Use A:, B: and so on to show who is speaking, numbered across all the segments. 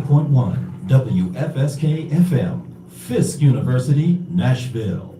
A: 88.1 WFSK FM, Fisk University, Nashville.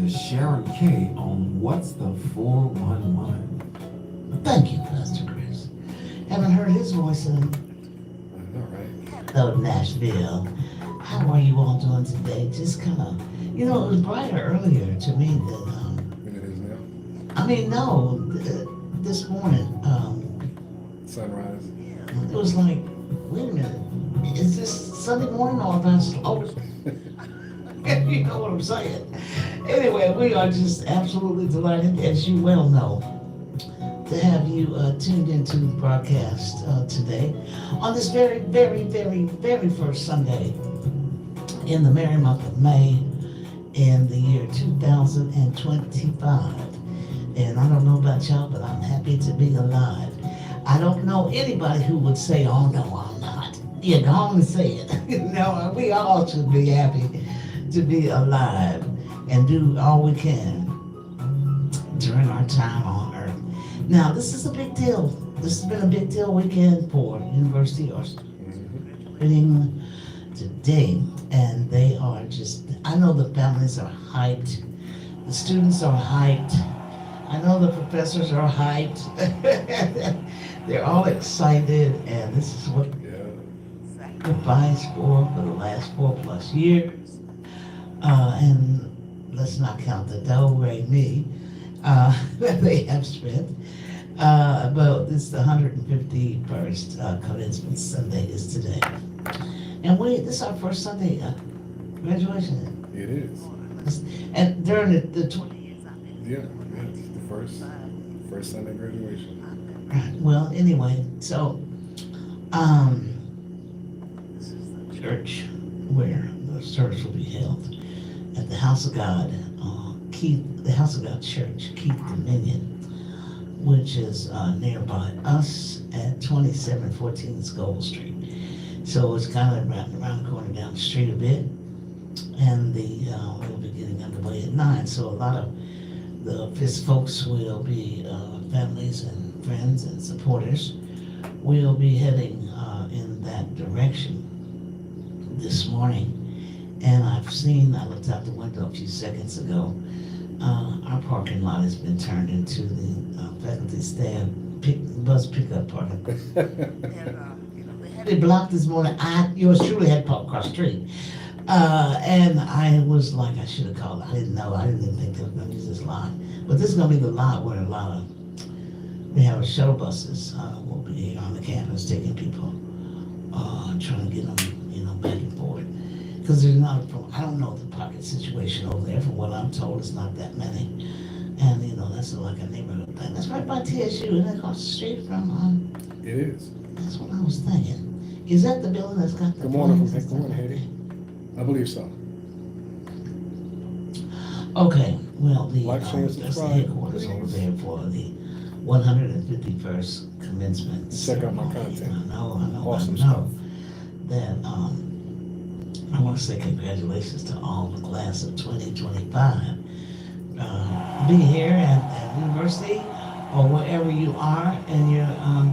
B: Sharon K. on What's the 411?
C: Thank you, Pastor Chris. Haven't heard his voice in Nashville. How are you all doing today? Just kind of, it was brighter earlier to me than,
D: it is now?
C: I mean, no, this morning.
D: Sunrise.
C: It was like, wait a minute, is this Sunday morning or that's you know what I'm saying? Anyway, we are just absolutely delighted, as you well know, to have you tuned into the broadcast today on this very, very, very, very first Sunday in the merry month of May in the year 2025. And I don't know about y'all, but I'm happy to be alive. I don't know anybody who would say, oh no, I'm not. Yeah, go on and say it. We all should be happy to be alive and do all we can during our time on earth. Now, this is a big deal. This has been a big deal weekend for University of England today, and they are just, I know the families are hyped, the students are hyped, I know the professors are hyped. They're all excited, and this is what sacrificed for the last 4+ years. And let's not count the do-re-mi that they have spent. But this is the 151st commencement Sunday is today. And this is our first Sunday graduation.
D: It is.
C: And during the 20 years I've been.
D: Yeah, it's the first Sunday graduation.
C: Right. Well, anyway, so church where the service will be held at the House of God, the House of God Church, Keith Dominion, which is nearby us at 2714 Scoville Street. So it's kind of around the corner down the street a bit, and we'll be getting underway at 9. So a lot of the FISC folks will be families and friends and supporters will be heading in that direction this morning. And I looked out the window a few seconds ago, our parking lot has been turned into the faculty staff bus pickup parking. They blocked this morning. Yours truly had parked across the street. And I was like, I should have called. I didn't know. I didn't even think they were going to use this lot. But this is going to be the lot where we have shuttle buses will be here on the campus taking people, trying to get them, back and forth. Because there's not, I don't know the pocket situation over there. From what I'm told, it's not that many. And, that's like a neighborhood thing. That's right by TSU, and across the street from,
D: It is.
C: That's what I was thinking. Is that the building that's got the
D: Good morning, Haiti. I believe so.
C: Okay, well,
D: That's
C: the headquarters over there for the 151st commencement.
D: Check out my content.
C: I know.
D: Awesome stuff.
C: That I want to say congratulations to all the class of 2025. Be here at university or wherever you are and you're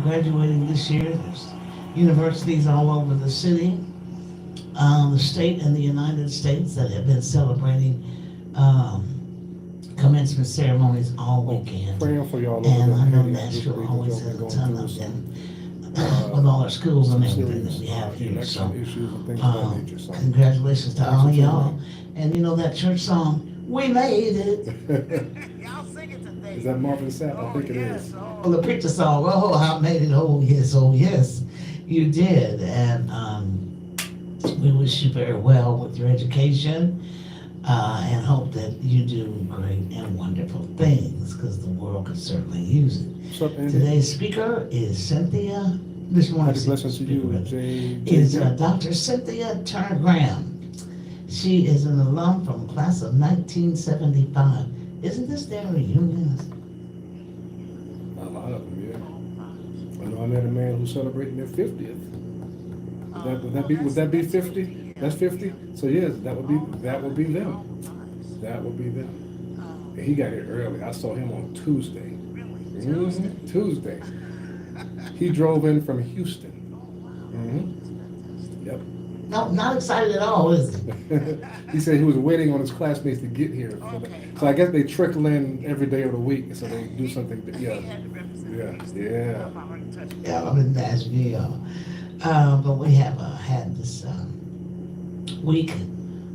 C: graduating this year. There's universities all over the city, the state, and the United States that have been celebrating commencement ceremonies all weekend.
D: Praying for y'all.
C: And I know
D: Haiti.
C: Nashville always has a
D: Going
C: ton
D: through
C: of
D: some,
C: them with all our schools and everything that
D: serious
C: we have here.
D: election
C: So
D: issues and things of that nature. So.
C: congratulations to all of y'all. And you know that church song, "We Made It."
D: Is that Marvin Sapp? I think it is.
C: Well, the preacher song, "Oh, I made it, oh yes, you did." And we wish you very well with your education and hope that you do great and wonderful things because the world could certainly use it.
D: What's up, Andy?
C: Today's speaker is Cynthia. This morning's
D: Happy blessings to you,
C: speaker
D: Jay.
C: is Dr. Cynthia Turner Graham. She is an alum from class of 1975. Isn't this their reunion?
D: A lot of them, yeah. I know I met a man who's celebrating their 50th. Would that be 50? That's 50? So yes, that would be them. That would be them. And he got here early. I saw him on Tuesday. Tuesday. He drove in from Houston. Yep.
C: No, not excited at all, is he?
D: He said he was waiting on his classmates to get here. So I guess they trickle in every day of the week, so they do something. Yeah.
C: Yeah, I'm in Nashville. But we have had this week,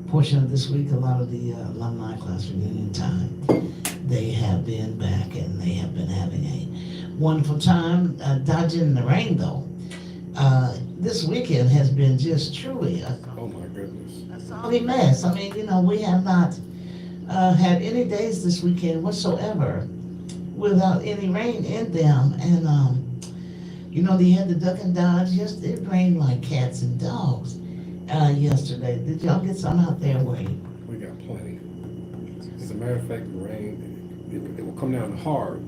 C: portion of this week, a lot of the alumni class reunion time. They have been back and they have been having a wonderful time dodging the rain, though. This weekend has been just truly a
D: Oh my goodness.
C: soggy mess. I mean, you know, we have not had any days this weekend whatsoever without any rain in them. And, you know, they had the duck and dodge. Yes, it rained like cats and dogs yesterday. Did y'all get some out there, Wade?
D: We got plenty. As a matter of fact, the rain, it will come down hard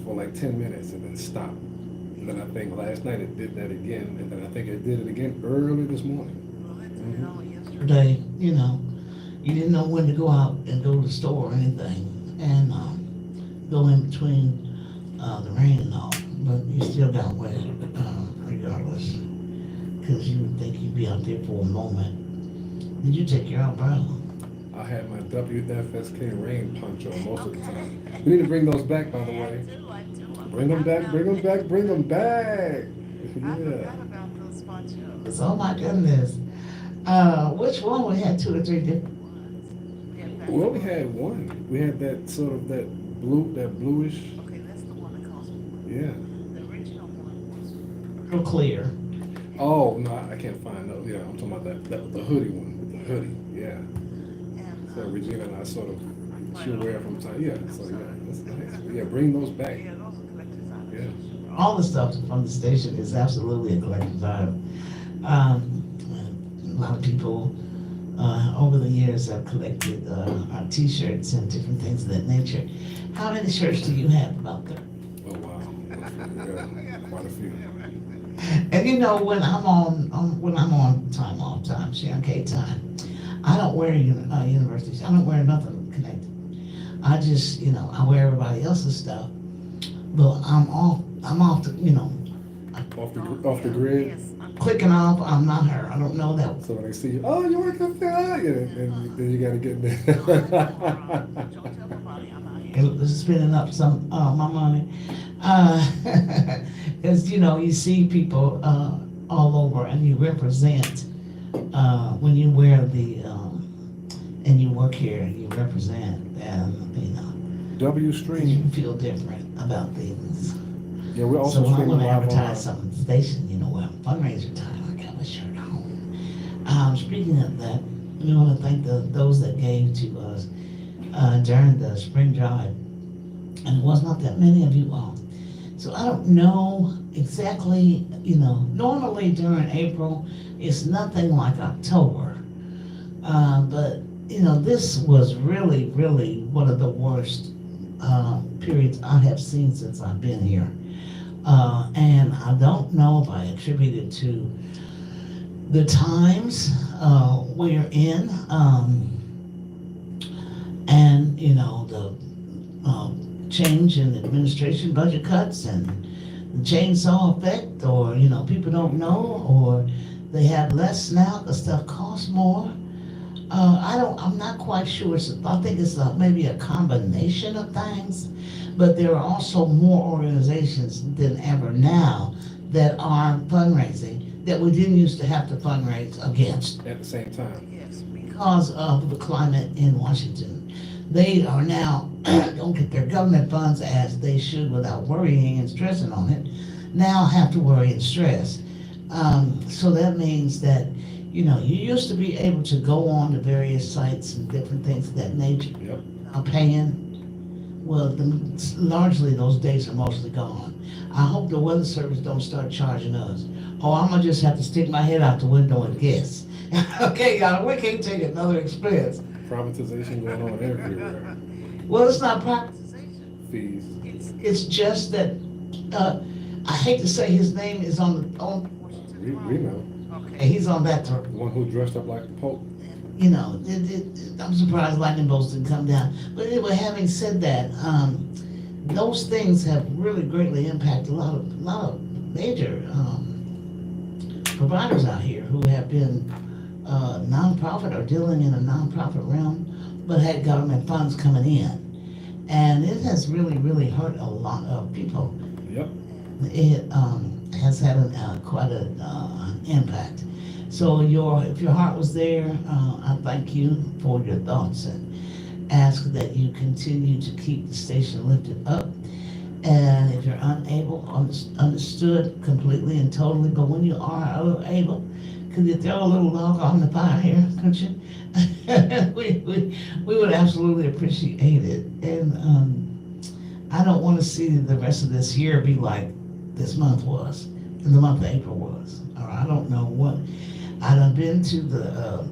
D: for like 10 minutes and then stop. And then I think last night it did that again, and then I think it did it again early this morning.
C: Yesterday, you know, you didn't know when to go out and go to the store or anything and go in between the rain and all. But you still got wet regardless because you would think you'd be out there for a moment. Did you take your umbrella?
D: I had my WFSK rain poncho most of the time. We need to bring those back, by the way. Bring them back. Yeah.
C: Oh my goodness. Which one? We had 2 or 3 different.
D: Well, we had one. We had that sort of that bluish.
E: Okay, that's the one that costs more.
D: Yeah.
E: The original one was.
C: Real clear.
D: Oh no, I can't find those. Yeah, I'm talking about that the hoodie one with the hoodie. Yeah.
E: And,
D: So Regina and I sort of she'll wear from time. Yeah. So yeah, that's nice. Yeah, bring those back.
E: yeah, those are collector's items.
D: Yeah.
C: All the stuff from the station is absolutely a collector's item. A lot of people over the years have collected our t-shirts and different things of that nature. How many shirts do you have about there?
D: Oh wow. Yeah, quite a few.
C: And you know, when I'm on time off time, Sharon K time, I don't wear universities. I don't wear nothing connected. I just, you know, I wear everybody else's stuff. But I'm off the, you know,
D: Off the grid.
E: Yes, I'm
C: clicking off. I'm not her. I don't know that.
D: So when they see you, oh, you work up there, yeah, then you gotta get there.
E: don't tell nobody I'm out here.
C: It's spending up some my money. Because you know, you see people all over, and you represent when you wear the and you work here, and you represent, and you know,
D: W
C: you
D: stream.
C: feel different about things.
D: Yeah, we're
C: So
D: also
C: when I
D: streaming
C: want to
D: live
C: advertise
D: on.
C: something at the station, you know, when fundraiser time, I got my shirt on. Speaking of that, we want to thank those that gave to us during the spring drive. And it was not that many of you all. So I don't know exactly, you know, normally during April, it's nothing like October. But, you know, this was really, really one of the worst periods I have seen since I've been here. And I don't know if I attribute it to the times we're in, and the change in administration, budget cuts, and the chainsaw effect, or people don't know, or they have less now because stuff costs more. I'm not quite sure. I think it's maybe a combination of things, but there are also more organizations than ever now that are fundraising that we didn't used to have to fundraise against
D: At the same time.
E: Yes,
C: because of the climate in Washington. They are now don't get their government funds as they should without worrying and stressing on it. Now have to worry and stress. So that means that you used to be able to go on to various sites and different things of that nature.
D: Yep.
C: Paying. Well, largely those days are mostly gone. I hope the Weather Service don't start charging us. Oh, I'm gonna just have to stick my head out the window and guess. Okay, y'all, we can't take another expense.
D: Privatization going on everywhere.
C: Well, it's not private.
D: Fees.
C: It's just that I hate to say his name is on.
D: We know.
C: Okay, he's on that.
D: The one who dressed up like the Pope.
C: I'm surprised lightning bolts didn't come down. But anyway, having said that, those things have really greatly impacted a lot of major providers out here who have been nonprofit or dealing in a nonprofit realm, but had government funds coming in, and it has really, really hurt a lot of people.
D: Yep.
C: It has had quite an impact. So if your heart was there, I thank you for your thoughts and ask that you continue to keep the station lifted up. And if you're unable, understood completely and totally, but when you are able, could you throw a little log on the fire here, could you? we would absolutely appreciate it. And I don't want to see the rest of this year be like this month was, and the month of April was. Or I don't know what. I done been to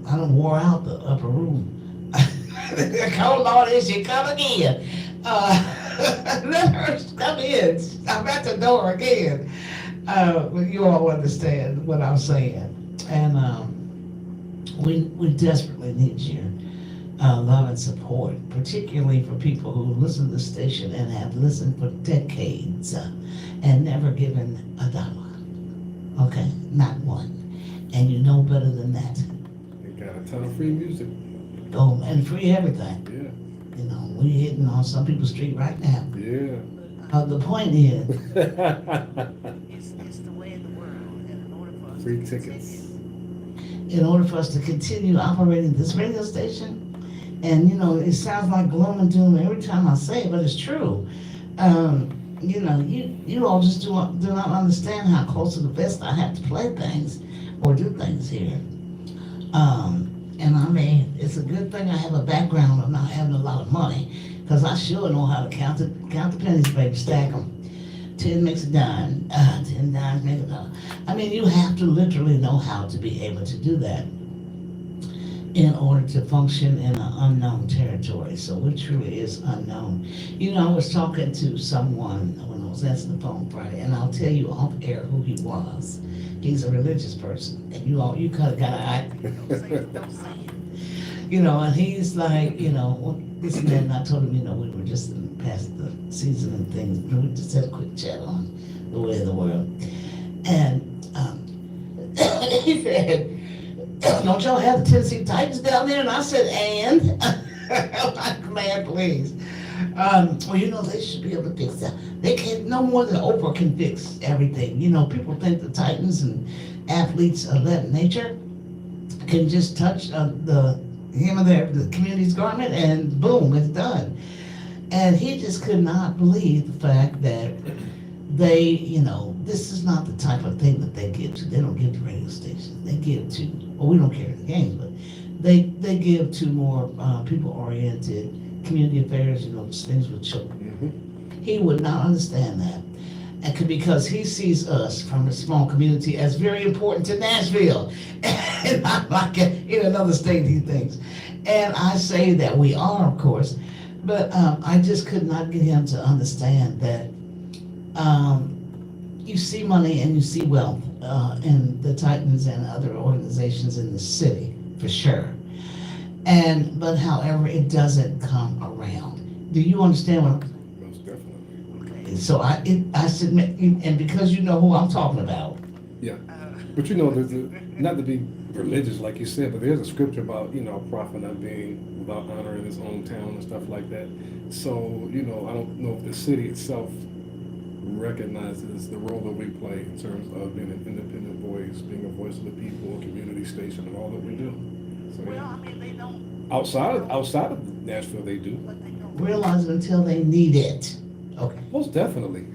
C: I done wore out the upper room. Oh Lord, is she come again? Let her come in. I'm at the door again. But you all understand what I'm saying. And we desperately need your love and support, particularly for people who listen to the station and have listened for decades and never given $1. Okay, not one. And you know better than that.
D: They got a ton of free music.
C: Oh, and free everything.
D: Yeah.
C: We hitting on some people's street right now.
D: Yeah.
C: The point is,
E: it's the way of the world, and in order for us
D: Free
E: to
D: tickets.
E: continue,
C: in order for us to continue operating this radio station, and it sounds like gloom and doom every time I say it, but it's true. You all just do not understand how close to the vest I have to play things or do things here. And I mean, it's a good thing I have a background of not having a lot of money, because I sure know how to count the pennies, baby, stack them. 10 makes a dime, 10 dimes make a dollar. I mean, you have to literally know how to be able to do that in order to function in an unknown territory. So it truly is unknown. I was talking to someone when I was answering the phone Friday, and I'll tell you off air who he was. He's a religious person, and you kind of got to
E: don't say it.
C: and he's like, this and that, and I told him, we were just past the season and things, we just had a quick chat on the way of the world. And he said, don't y'all have the Tennessee Titans down there? And I said, and? I'm like, man, please. Well, they should be able to fix that. They can't, no more than Oprah can fix everything. People think the Titans and athletes of that nature can just touch the hem of the community's garment and boom, it's done. And he just could not believe the fact that they, this is not the type of thing that they give to. They don't give to radio stations. They give to, well, we don't care the games, but they give to more people-oriented community affairs, things with children.
D: Mm-hmm.
C: He would not understand that. And because he sees us from a small community as very important to Nashville. And not like in another state, he thinks. And I say that we are, of course, but I just could not get him to understand that you see money and you see wealth in the Titans and other organizations in the city, for sure. But however, it doesn't come around. Do you understand what I'm saying?
D: Most definitely.
C: Okay, so I submit, and because you know who I'm talking about.
D: Yeah. But you know, not to be religious like you said, but there's a scripture about, you know, a prophet not being without honor in his own town and stuff like that. So, you know, I don't know if the city itself recognizes the role that we play in terms of being an independent voice, being a voice of the people, a community station, and all that we do. So,
E: Well,
D: yeah.
E: I mean, they don't,
D: Outside of Nashville, they do.
E: but they don't.
C: Realize it until they need it. Okay.
D: Most definitely.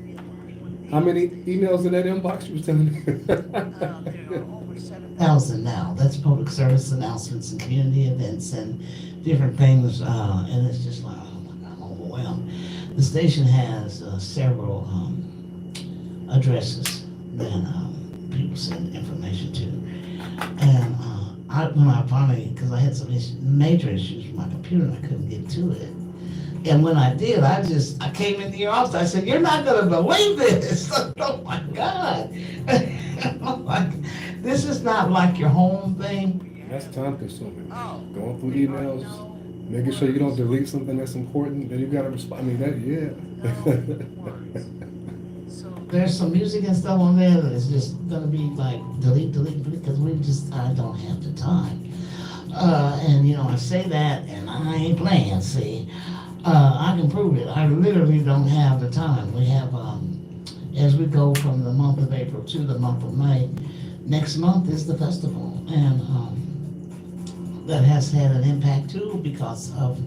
D: How many emails in that inbox you was telling me?
E: There are over 7,000.
C: 1,000 now. That's public service announcements and community events and different things. And it's just like, oh my God, I'm overwhelmed. The station has several addresses that people send information to. And when I finally, because I had some major issues with my computer and I couldn't get to it. And when I did, I came into your office. I said, "You're not going to believe this." Oh my God. I'm like, this is not like your home thing.
D: That's time consuming.
E: Oh.
D: Going through emails, making sure you don't delete something that's important, then you gotta respond. I mean, that, yeah.
E: So,
C: There's some music and stuff on there that is just going to be like delete, because I don't have the time. And you know, I say that and I ain't playing, see. I can prove it. I literally don't have the time. We have, as we go from the month of April to the month of May, next month is the festival. And that has had an impact too because of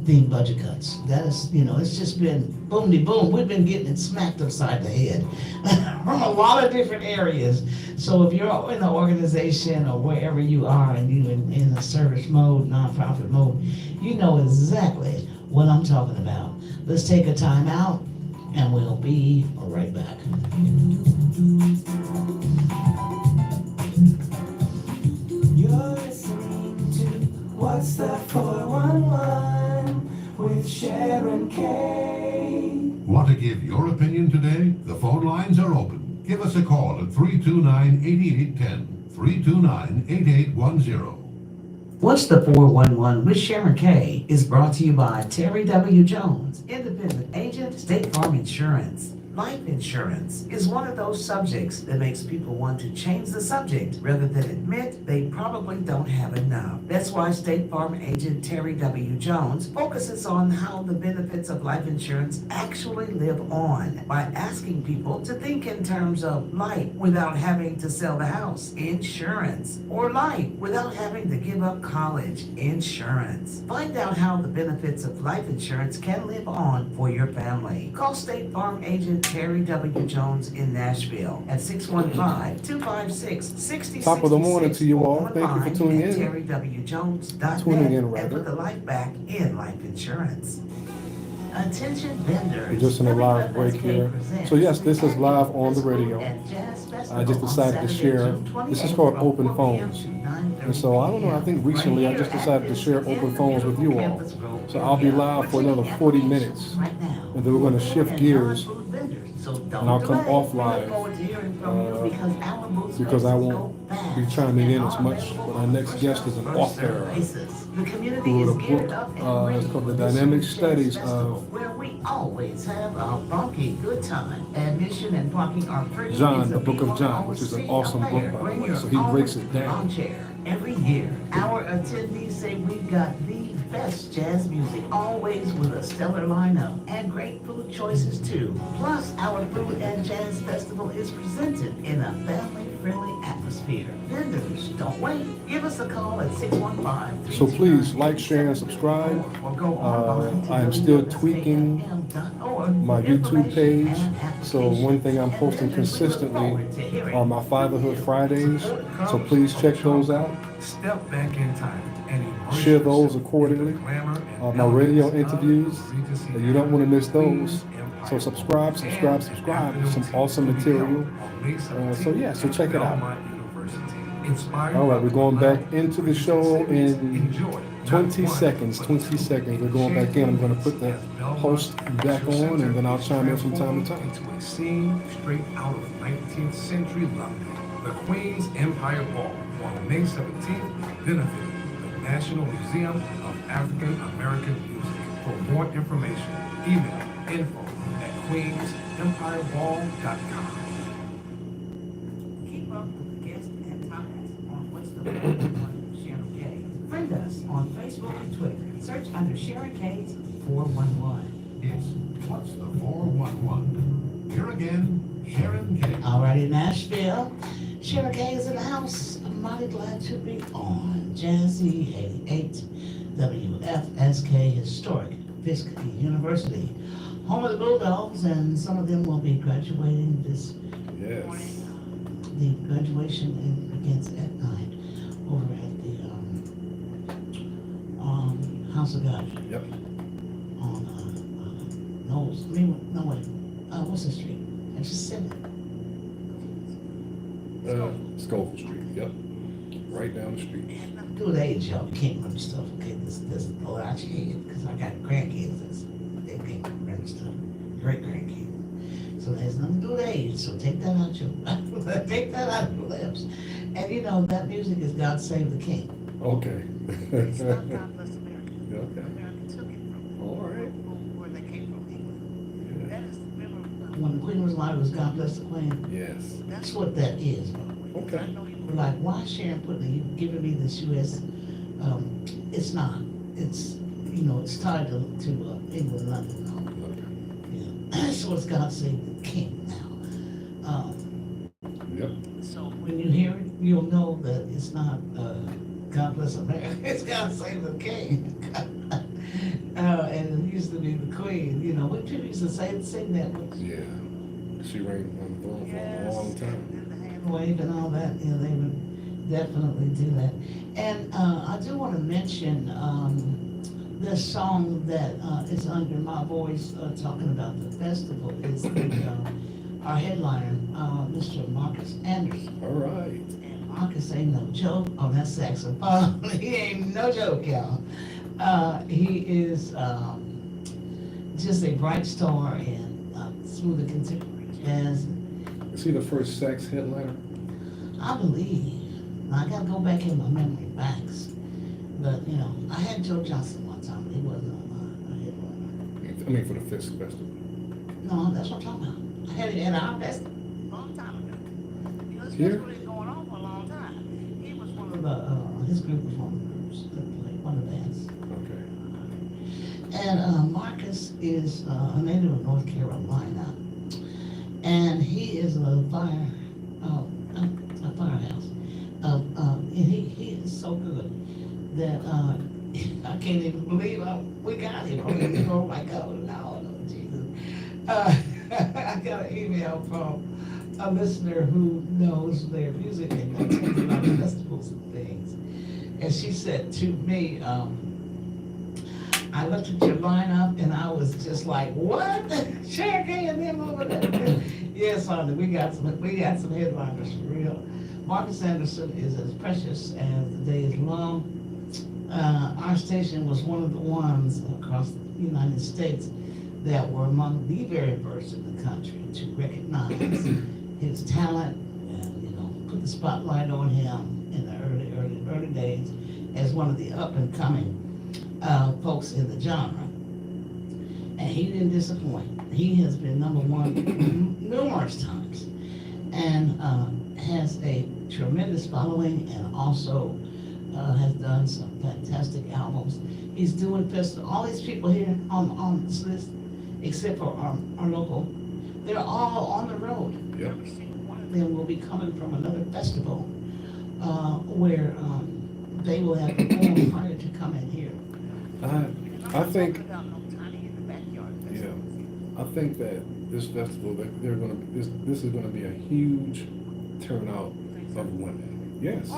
C: the budget cuts. That is, you know, it's just been boom-de-boom. We've been getting it smacked upside the head from a lot of different areas. So if you're in an organization or wherever you are and you're in a service mode, nonprofit mode, you know exactly what I'm talking about. Let's take a time out and we'll be right back.
F: You're listening to What's That 411 with Sharon K.
G: Want to give your opinion today? The phone lines are open. Give us a call at 329-8810, 329-8810.
C: What's the 411 with Sharon K is brought to you by Terry W. Jones, independent agent, State Farm Insurance. Life insurance is one of those subjects that makes people want to change the subject rather than admit they probably don't have enough. That's why State Farm agent Terry W. Jones focuses on how the benefits of life insurance actually live on by asking people to think in terms of life without having to sell the house, insurance, or life without having to give up college, insurance. Find out how the benefits of life insurance can live on for your family. Call State Farm agent Terry W. Jones in Nashville at 615-256-6066.
D: Top of the morning to you all. Thank you for tuning in.
C: TerryWJones.net.
D: Tuning in,
C: And
D: rather.
C: put the life back in life insurance. Attention vendors.
D: We're just in a live break here. So yes, this is live on the radio. I just decided to share, this is called Open Phones. And so I don't know, I think recently I just decided to share Open Phones with you all. So I'll be live for another 40 minutes. And then we're going to shift gears and I'll come off live because I won't be chiming in as much. But our next guest is an author who wrote a book. It's called The Dynamic Studies of
C: where we always have a funky good time. Admission and parking are free.
D: John, the Book of John, which is an awesome book, by the way. So he breaks it down.
C: Every year, our attendees say we've got the best jazz music, always with a stellar lineup and great food choices too. Plus, our food and jazz festival is presented in a family-friendly atmosphere. Vendors, don't wait. Give us a call at 615.
D: So please like, share, and subscribe. I am still tweaking my YouTube page. So one thing I'm posting consistently are my Fatherhood Fridays. So please check those out.
F: Step back in time and embrace
D: Share those accordingly. My radio interviews, you don't want to miss those. So subscribe. Some awesome material. So yeah, so check it out. All right, we're going back into the show in 20 seconds, 20 seconds. We're going back in. I'm going to put the host back on, and then I'll chime in from time to time.
F: Into a scene straight out of 19th century London. The Queen's Empire Ball on May 17th benefited the National Museum of African American Music. For more information, email info@queensempireball.com.
E: Keep up with the guests and topics on What's the 411 with Sharon K. Friend us on Facebook and Twitter. Search under Sharon K's 411.
G: It's What's the 411? Here again, Sharon K.
C: Alrighty, Nashville. Sharon K is in the house. I'm mighty glad to be on Jazzy 88 WFSK Historic Fisk University. Home of the Bulldogs, and some of them will be graduating this
D: Yes.
C: the graduation begins at 9 over at the House of God
D: Yep.
C: on what's the street? I just said it.
D: Scoville Street. Yep. Right down the street.
C: Do with age, y'all. You can't remember stuff. Okay, this blow out your head because I got grandkids. They can't remember stuff. Great grandkids. So there's nothing to do with age. So take that out your take that out of your lips. And you know that music is God Save the King.
D: Okay.
E: It's not God Bless America.
D: Okay.
E: America took it from
D: All right.
E: where they came from, England. That is, remember,
C: When the Queen was alive, it was God Bless the Queen.
D: Yes.
C: That's what that is.
D: Okay.
E: I know you
C: We're like, why Sharon putting you giving me this U.S. It's not. It's it's tied to England, London. No. Yeah. So it's God Save the King now.
D: Yep.
E: So
C: When you hear it, you'll know that it's not God Bless America. It's God Save the King. And it used to be the Queen. You know, we people used to sing that with
D: Yeah. She reigned on the throne for a
E: yes,
D: long time.
E: and the hand
C: wave and all that. You know, they would definitely do that. And I do want to mention this song that is under my voice talking about the festival is our headliner, Mr. Marcus Anderson.
D: All right.
C: And Marcus ain't no joke on that saxophone. He ain't no joke, y'all. He is just a bright star in smooth and contemporary jazz.
D: Is he the first sax headliner?
C: I believe. I gotta go back in my memory banks. But, I had Joe Johnson one time, but he wasn't a headliner.
D: I mean, for the Fisk Festival.
C: No, that's what I'm talking about. I had it at our festival.
E: long time ago. His
D: Here?
E: festival is going on for a long time. He was one of
C: One of his group of groups that played one of the bands.
D: Okay.
C: And Marcus is a native of North Carolina. And he is a firehouse. And he is so good that I can't even believe we got him. Oh my God, no, Jesus. I got an email from a listener who knows their music and attends a lot of festivals and things. And she said to me, I looked at your lineup and I was just like, what? Sharon K and them over there. Yes, honey, we got some headliners for real. Marcus Anderson is as precious as the day is long. Our station was one of the ones across the United States that were among the very first in the country to recognize his talent and put the spotlight on him in the early days as one of the up and coming folks in the genre. And he didn't disappoint. He has been number one numerous times and has a tremendous following and also has done some fantastic albums. He's doing festival. All these people here on this list, except for our local, they're all on the road.
D: Yep.
C: One of them will be coming from another festival where they will have performed prior to coming here.
D: I think,
E: about no tiny in the backyard.
D: yeah, I think that this festival, this is gonna be a huge turnout of women. Yes.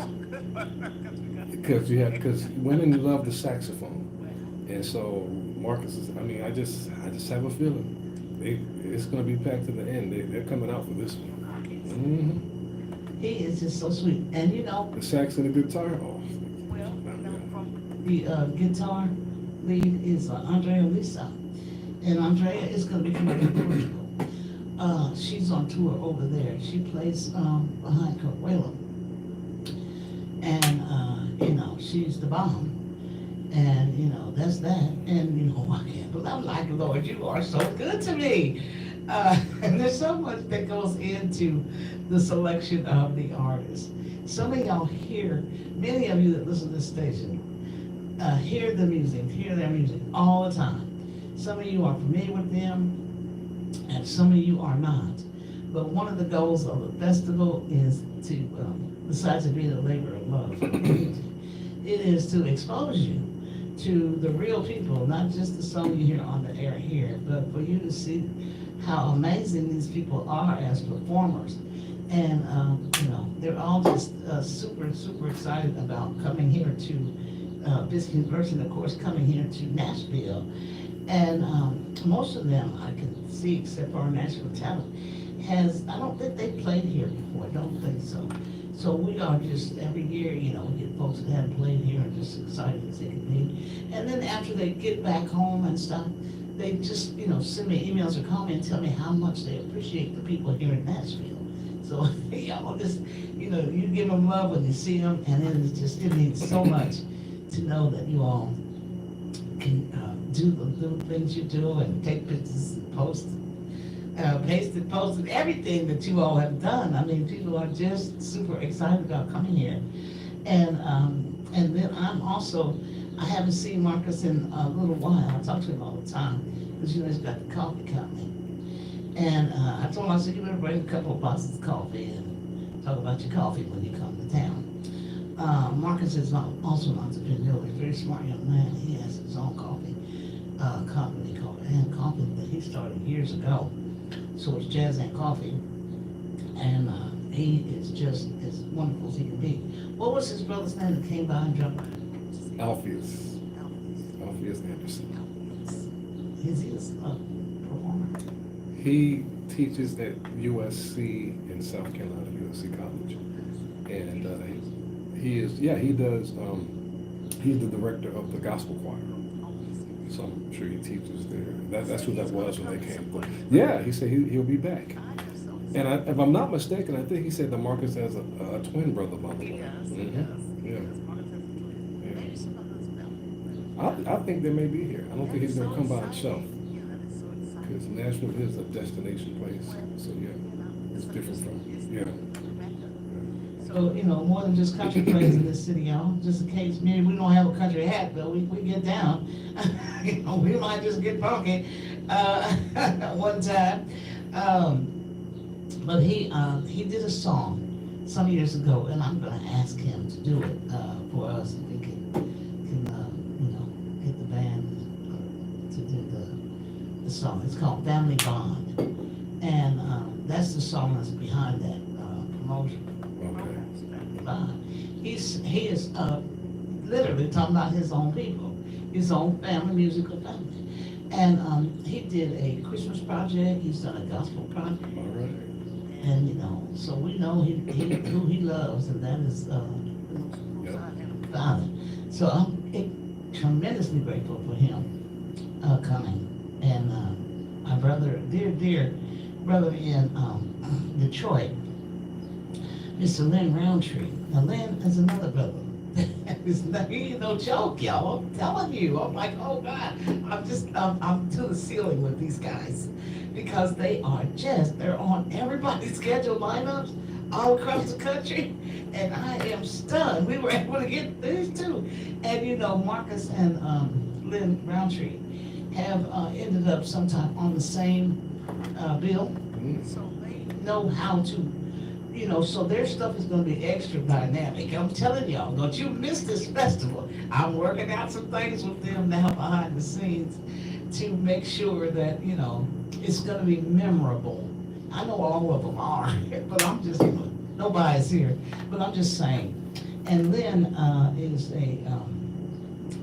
D: Because women love the saxophone. And so Marcus is, I just have a feeling it's gonna be packed to the end. They're coming out for this one. Mm-hmm.
C: He is just so sweet. And
D: The sax and the guitar, oh.
E: Well, from
C: The guitar lead is Andrea Lisa. And Andrea is going to be coming to Portugal. She's on tour over there. She plays behind Kurt Whalen. And, you know, she's the bomb. And, you know, that's that. And, you know, I can't believe, I'm like, Lord, you are so good to me. And there's so much that goes into the selection of the artists. Some of y'all hear, many of you that listen to this station, hear the music, hear their music all the time. Some of you are familiar with them, and some of you are not. But one of the goals of the festival is to, besides it being a labor of love, it is to expose you to the real people, not just the song you hear on the air here, but for you to see how amazing these people are as performers. And, you know, they're all just super, super excited about coming here to Fisk University, and of course, coming here to Nashville. And most of them, I can see, except for our national talent, I don't think they played here before, I don't think so. So we are just, every year, you know, we get folks that haven't played here and just excited as they can be. And then after they get back home and stuff, they just, you know, send me emails or call me and tell me how much they appreciate the people here in Nashville. So, y'all just, you know, you give them love when you see them, and then it means so much to know that you all can do the little things you do and take pictures and post, paste and post, and everything that you all have done. I mean, people are just super excited about coming here. And then I haven't seen Marcus in a little while. I talk to him all the time, because, you know, he's got the coffee company. And I told him, I said, you better bring a couple of boxes of coffee and talk about your coffee when you come to town. Marcus is also an entrepreneur. He's a very smart young man. He has his own coffee company called And Coffee that he started years ago. So it's Jazz and Coffee. And he is just as wonderful as he can be. What was his brother's name that came by and jumped?
D: Alpheus Anderson.
C: Is he a performer?
D: He teaches at USC in South Carolina, USC College. And he's the director of the gospel choir. So I'm sure he teaches there. That's who that was when they came. But yeah, he said he'll be back. And if I'm not mistaken, I think he said that Marcus has a twin brother, by the way. Yeah. I think they may be here. I don't think he's gonna come by himself, because Nashville is a destination place. So yeah, it's different from
C: So, you know, more than just country plays in this city, y'all. Just in case, maybe we don't have a country hat, but we get down. You know, we might just get funky one time. But he did a song some years ago, and I'm gonna ask him to do it for us. If we can you know, get the band to do the song. It's called Family Bond, and that's the song that's behind that promotion. He is literally talking about his own people, his own family, musical family. And he did a Christmas project, he's done a gospel project.
D: All right.
C: And, you know, so we know who he loves, and that is Father. So I'm tremendously grateful for him coming. And my brother, dear brother in Detroit, Mr. Lynn Roundtree. Now, Lynn is another brother. He ain't no joke, y'all. I'm telling you. I'm like, oh God, I'm to the ceiling with these guys, because they're on everybody's scheduled lineups all across the country, and I am stunned. We were able to get these two. And you know, Marcus and Lynn Roundtree have ended up sometime on the same bill. So they know how to, you know, so their stuff is going to be extra dynamic. I'm telling y'all, don't you miss this festival. I'm working out some things with them now behind the scenes to make sure that, you know, it's going to be memorable. I know all of them are, but I'm just, nobody's here, but I'm just saying. And Lynn is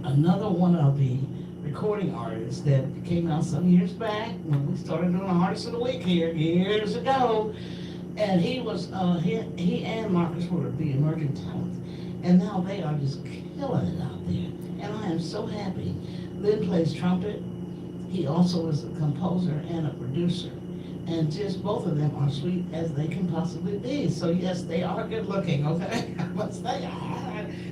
C: another one of the recording artists that came out some years back when we started doing the Artist of the Week here years ago. And he was, he and Marcus were the emerging talents. And now they are just killing it out there. and I am so happy. Lynn plays trumpet. He also is a composer and a producer. And just both of them are sweet as they can possibly be. So yes, they are good looking, okay? I must say,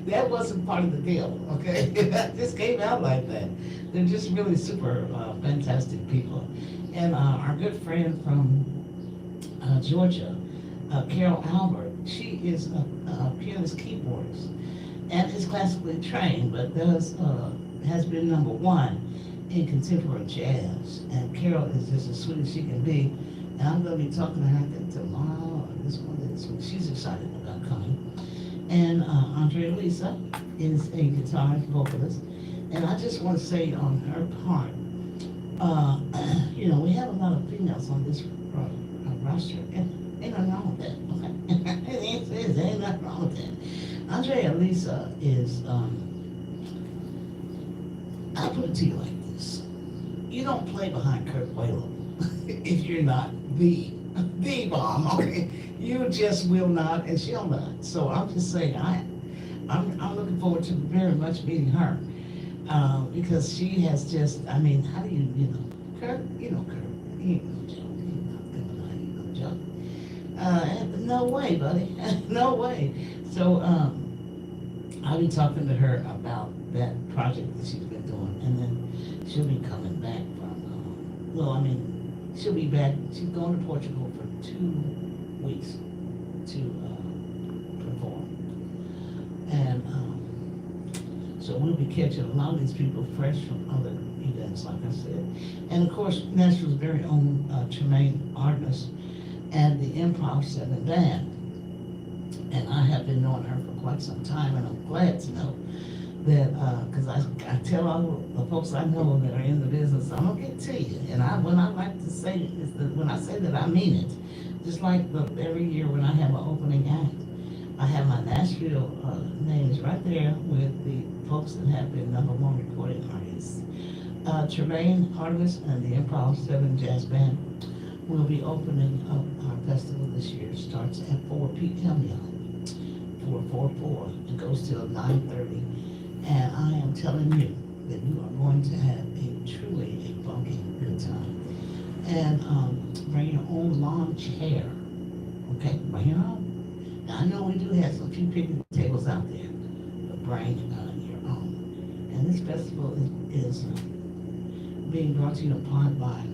C: that wasn't part of the deal, okay? That just came out like that. They're just really super fantastic people. And our good friend from Georgia, Carol Albert, she is a pianist keyboardist and is classically trained, but has been #1 in contemporary jazz. And Carol is just as sweet as she can be. And I'm going to be talking to her, I think, tomorrow or this week. She's excited about coming. And Andrea Lisa is a guitarist, vocalist. And I just want to say on her part, we have a lot of females on this roster. And ain't nothing wrong with that, okay? Ain't nothing wrong with that. Andrea Lisa is, I'll put it to you like this. You don't play behind Kurt Whalum if you're not the bomb, okay? You just will not, and she'll not. So I'm just saying, I'm looking forward to very much meeting her because she has just, how do Kurt, Kurt, he ain't no joke. He's not no joke. No way, buddy, no way. So I'll be talking to her about that project that she's been doing, and then she'll be coming back from, she'll be back, she's going to Portugal for 2 weeks to perform. And so we'll be catching a lot of these people fresh from other events, like I said. And of course, Nashville's very own Tremaine Artis and the Improv 7 Band. And I have been knowing her for quite some time, and I'm glad to know that, because I tell all the folks I know that are in the business, I'm gonna get to you. And when I like to say is that when I say that, I mean it. Just like every year when I have an opening act, I have my Nashville names right there with the folks that have been #1 recording artists. Tremaine Artis and the Improv 7 Jazz Band will be opening up our festival this year. It starts at 4 p.m. y'all. 444. It goes till 9:30. And I am telling you that you are going to have truly a funky good time. And bring your own lawn chair. Okay, bring your own. Now I know we do have some few picnic tables out there, but bring your own. And this festival is being brought to you in part by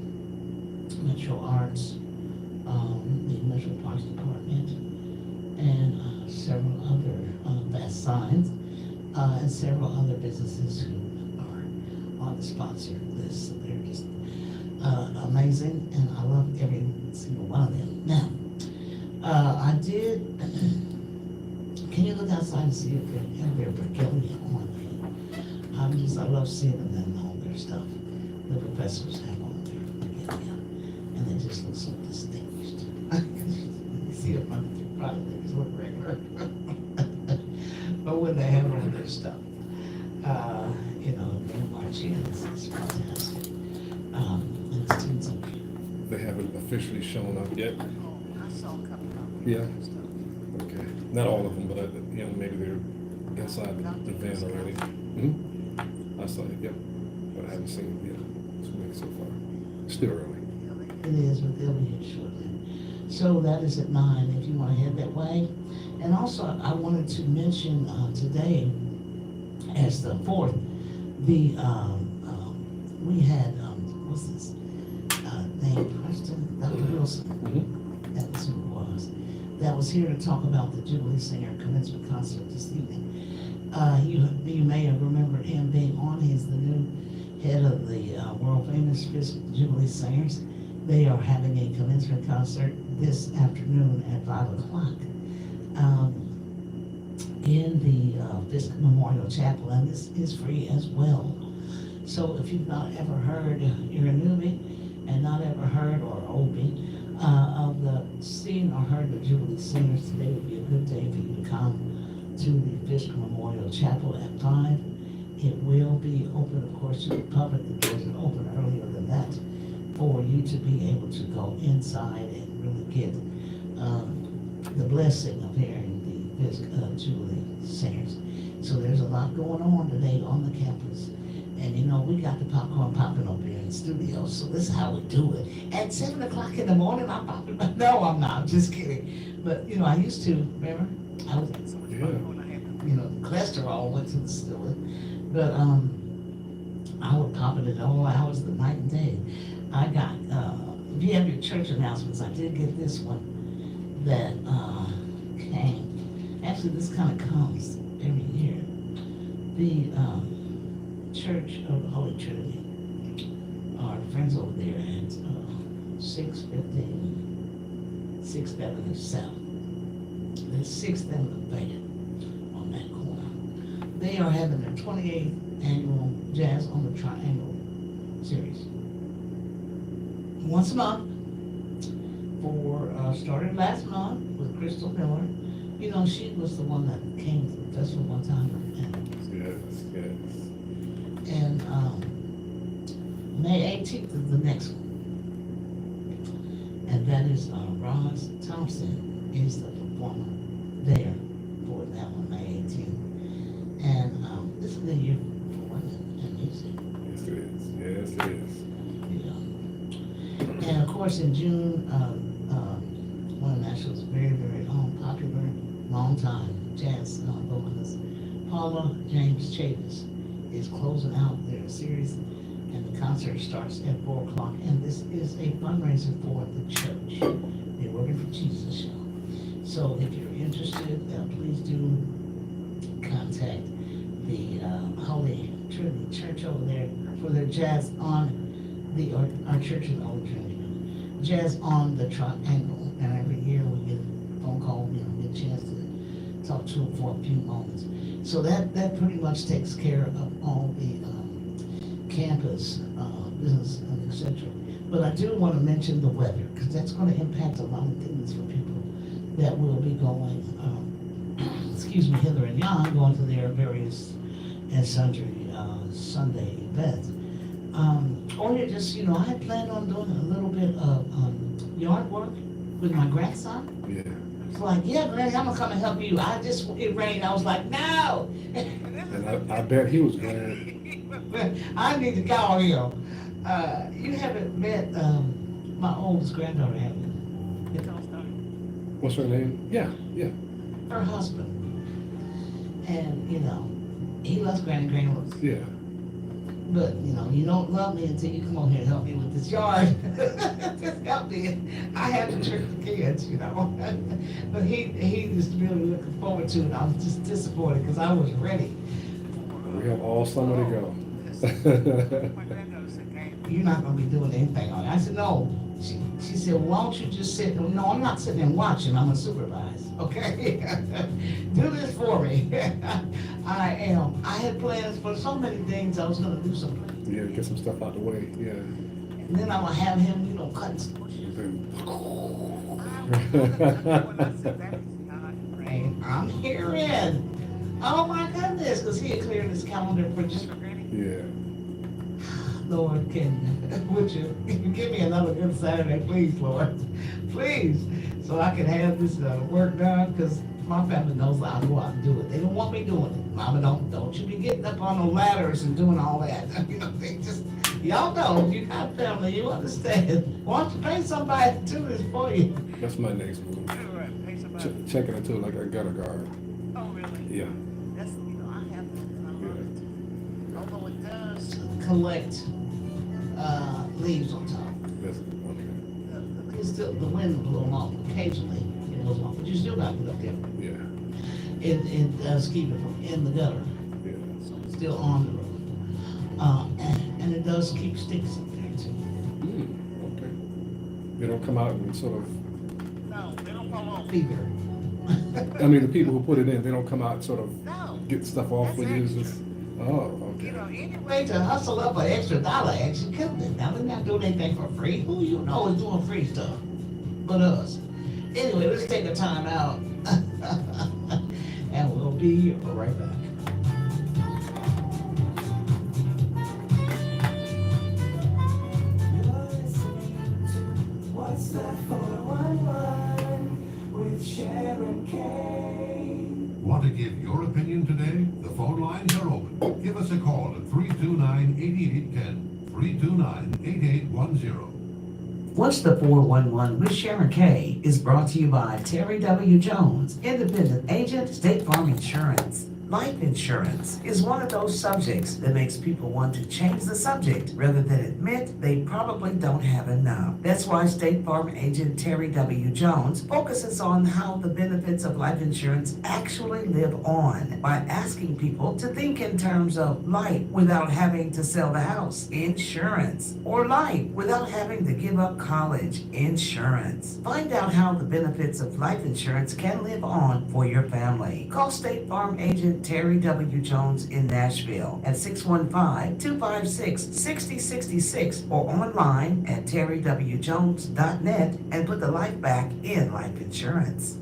C: Metro Arts, the Metro Parks Department, and several other Fast Signs. And several other businesses who are on the sponsor list. So they're just amazing, and I love every single one of them. Now, I did, can you look outside and see if they're regalia on there? I love seeing them on their stuff. The professors have on their regalia, and they just look so distinguished. You see them on their product, they just look regular. But when they have all their stuff, they're marching, it's fantastic. And the students up here.
D: They haven't officially shown up yet.
E: I saw a couple of them.
D: Yeah. Okay. Not all of them, but maybe they're inside the van already. Mm-hmm. I saw it. Yep. But I haven't seen it yet. So far, still early.
C: It is, but they'll be here shortly. So that is at 9 if you want to head that way. And also, I wanted to mention today, as the 4th, we had, what's his name, Preston, Dr. Wilson, that was who it was, that was here to talk about the Jubilee Singer commencement concert this evening. You may have remembered him being on. He's the new head of the world famous Jubilee Singers. They are having a commencement concert this afternoon at 5 o'clock. In the Fisk Memorial Chapel, and this is free as well. So if you've not ever heard, you're a newbie, and not ever heard or oldie of the scene or heard the Jubilee Singers, today would be a good day for you to come to the Fisk Memorial Chapel at 5. It will be open, of course, to the public. The doors are open earlier than that for you to be able to go inside and really get the blessing of hearing the Fisk Jubilee Singers. So there's a lot going on today on the campus. And you know, we got the popcorn popping over here in the studio, so this is how we do it. At 7 o'clock in the morning, I'm popping. No, I'm not, just kidding. But you know, I used to, remember? I was,
D: Yeah.
C: you know, cholesterol went to the stool. But I would pop it at all hours of the night and day. I got, if you have your church announcements, I did get this one that came. Actually, this kind of comes every year. The Church of the Holy Trinity, our friends over there at 615 6th Avenue South. The 6th and the Van on that corner. They are having their 28th annual Jazz on the Triangle series. Once a month, started last month with Crystal Miller. You know, she was the one that came to the festival one time. And May 18th is the next one. And that is Roz Thompson is the performer there for that one, May 18th. And this is the year for women in music.
D: Yes, it is. Yes, it is.
C: Yeah. And of course, in June, one of Nashville's very, very popular, long time jazz vocalist, Paula James Chavis, is closing out their series, and the concert starts at 4 o'clock. And this is a fundraiser for the church, the Working for Jesus show. So if you're interested, please do contact the Holy Trinity Church over there for their jazz on our church in the Holy Trinity. Jazz on the Triangle. And every year we get a phone call, you know, get a chance to talk to them for a few moments. So that pretty much takes care of all the campus business and etc. But I do want to mention the weather, because that's going to impact a lot of things for people that will be going, hither and yon, going to their various and sundry Sunday events. Or you just, you know, I had planned on doing a little bit of yard work with my grandson.
D: Yeah.
C: It's like, yeah, Granny, I'm gonna come and help you. It rained. I was like, no.
D: And I bet he was glad.
C: I need to call him. You haven't met my oldest granddaughter, have you?
D: What's her name? Yeah.
C: Her husband. And, you know, he loves Granny. Granny loves.
D: Yeah.
C: But, you know, you don't love me until you come over here and help me with this yard. Just help me. I have to trick the kids, you know. But he is really looking forward to it. I was just disappointed because I was ready.
D: We have all summer to go.
C: You're not going to be doing anything on it. I said, no. She said, why don't you just sit? No, I'm not sitting and watching. I'm going to supervise. Okay? Do this for me. I am. I had plans for so many things. I was going to do some plans.
D: Yeah, get some stuff out the way. Yeah.
C: And then I'm going to have him, you know, cutting stuff. I'm hearing. Oh my goodness, because he had cleared his calendar for just for Granny.
D: Yeah.
C: Lord, would you give me another good Saturday, please, Lord? Please, so I can have this work done, because my family knows I'll go out and do it. They don't want me doing it. Mama, don't you be getting up on the ladders and doing all that. You know, they just, y'all know, you got family, you understand. Why don't you pay somebody to do this for you?
D: That's my next move. Checking into like a gutter guard.
E: Oh, really?
D: Yeah.
E: That's, you know, I have that. Although it does
C: Collect leaves on top.
D: That's okay.
C: It's still, the wind will blow them off occasionally, it blows them off, but you still got to put up there.
D: Yeah.
C: It does keep it from in the gutter,
D: Yeah.
C: so it's still on the road. And it does keep sticks up there too.
D: Okay. They don't come out and sort of.
E: no, they don't fall off.
C: Fever.
D: I mean, the people who put it in, they don't come out and sort of
E: No.
D: get stuff off for you. It's just, oh, okay.
E: You know, anyway.
C: Way to hustle up an extra dollar, actually killing it. Now, we're not doing anything for free. Who you know is doing free stuff but us? Anyway, let's take a time out. And we'll be right back.
H: What's that 411 with Sharon K?
G: Want to give your opinion today? The phone 329-8810. 329-8810.
E: What's the 411 with Sharon Kay is brought to you by Terry W. Jones, independent agent, State Farm Insurance. Life insurance is one of those subjects that makes people want to change the subject rather than admit they probably don't have enough. That's why State Farm agent Terry W. Jones focuses on how the benefits of life insurance actually live on by asking people to think in terms of life without having to sell the house, insurance, or life without having to give up college, insurance. Find out how the benefits of life insurance can live on for your family. Call State Farm agent Terry W. Jones in Nashville at 615-256-6066 or online at terrywjones.net and put the life back in life insurance.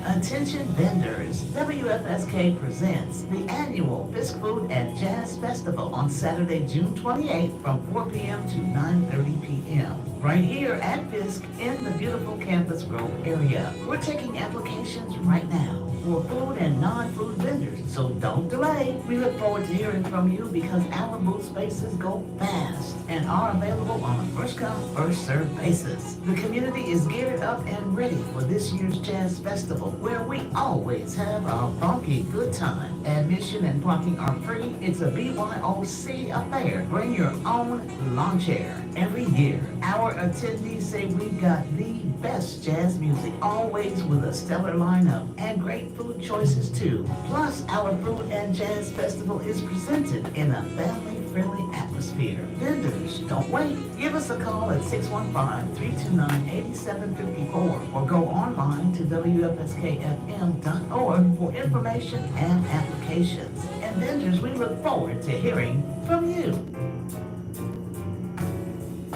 E: Attention vendors, WFSK presents the annual Fisk Food and Jazz Festival on Saturday, June 28th from 4 p.m. to 9:30 p.m. right here at Fisk in the beautiful Campus Grove area. We're taking applications right now for food and non-food vendors, so don't delay. We look forward to hearing from you because our booth spaces go fast and are available on a first-come, first-served basis. The community is geared up and ready for this year's Jazz Festival, where we always have a funky good time. Admission and parking are free. It's a BYOC affair. Bring your own lawn chair. Every year, our attendees say we've got the best jazz music, always with a stellar lineup and great food choices too. Plus, our Food and Jazz Festival is presented in a family-friendly atmosphere. Vendors, don't wait. Give us a call at 615-329-8754 or go online to WFSKFM.org for information and applications. And vendors, we look forward to hearing from you.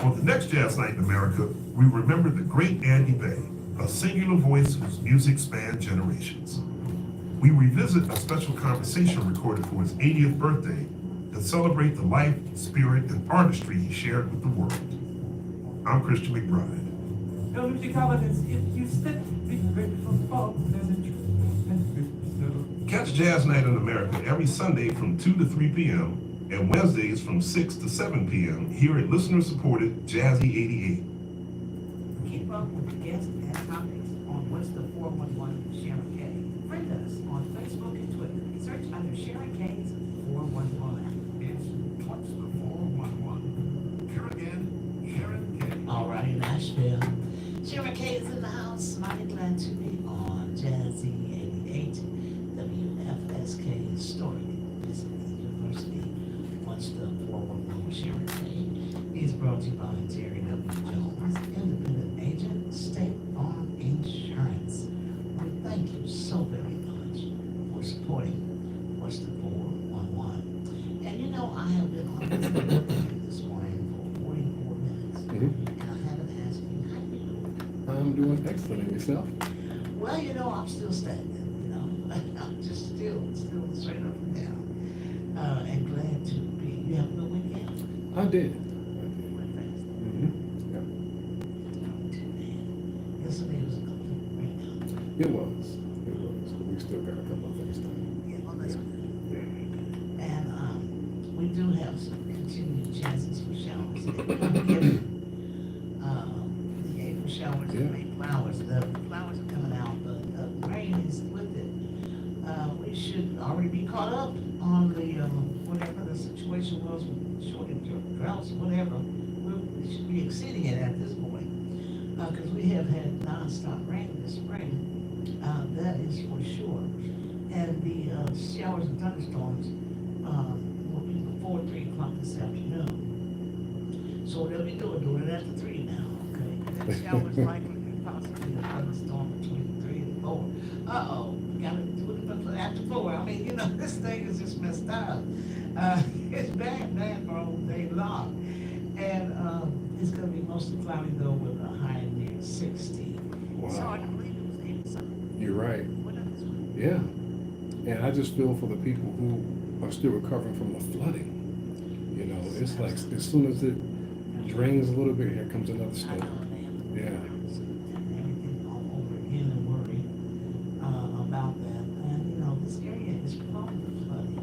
H: On the next Jazz Night in America, we remember the great Andy Bay, a singular voice whose music spanned generations. We revisit a special conversation recorded for his 80th birthday to celebrate the life, spirit, and artistry he shared with the world. I'm Christian McBride. Catch Jazz Night in America every Sunday from 2 to 3 p.m. and Wednesdays from 6 to 7 p.m. here at listener-supported Jazzy 88.
E: Keep up with the guests and topics on What's the 411 with Sharon Kay. Friend us on Facebook and Twitter. Search under Sharon Kay's 411.
F: It's What's the 411? Here again, Sharon Kay.
C: All right, Nashville. Sharon Kay is in the house. Mighty glad to be on Jazzy 88, WFSK Historic Business University. What's the 411 with Sharon Kay is brought to you by Terry W. Jones, independent agent, State Farm Insurance. We thank you so very much for supporting What's the 411. And you know, I have been on this morning for 44 minutes, and I haven't asked you how you doing.
D: I'm doing excellent. And yourself?
C: Well, you know, I'm still stagnant, you know. I'm just still straight up and down. And glad to be. You have a good weekend?
D: I did.
C: Went fast.
D: Yeah.
C: Yesterday was a complete breakdown.
D: It was. But we still got a couple of things done.
C: Yeah, well, that's good. And we do have some continued chances for showers. The April showers and May flowers. The flowers are coming out, but the rain is with it. We should already be caught up on the whatever the situation was with shortage or droughts or whatever. We should be exceeding it at this point because we have had non-stop rain this spring. That is for sure. And the showers and thunderstorms will be before 3 o'clock this afternoon. So whatever you do, do it after 3 now, okay? That shower is likely to possibly a thunderstorm between 3 and 4. Uh-oh, we gotta do it after 4. I mean, you know, this thing is just messed up. It's bad for all day long. And it's gonna be mostly cloudy though with a high near 60.
D: Wow.
C: So I believe it was 80-something.
D: You're right.
C: What else this week?
D: Yeah. And I just feel for the people who are still recovering from the flooding. You know, it's like as soon as it drains a little bit, here comes another
C: I know
D: storm.
C: they have
D: Yeah.
C: and everything all over again and worry about that. And you know, this area is prone to flooding.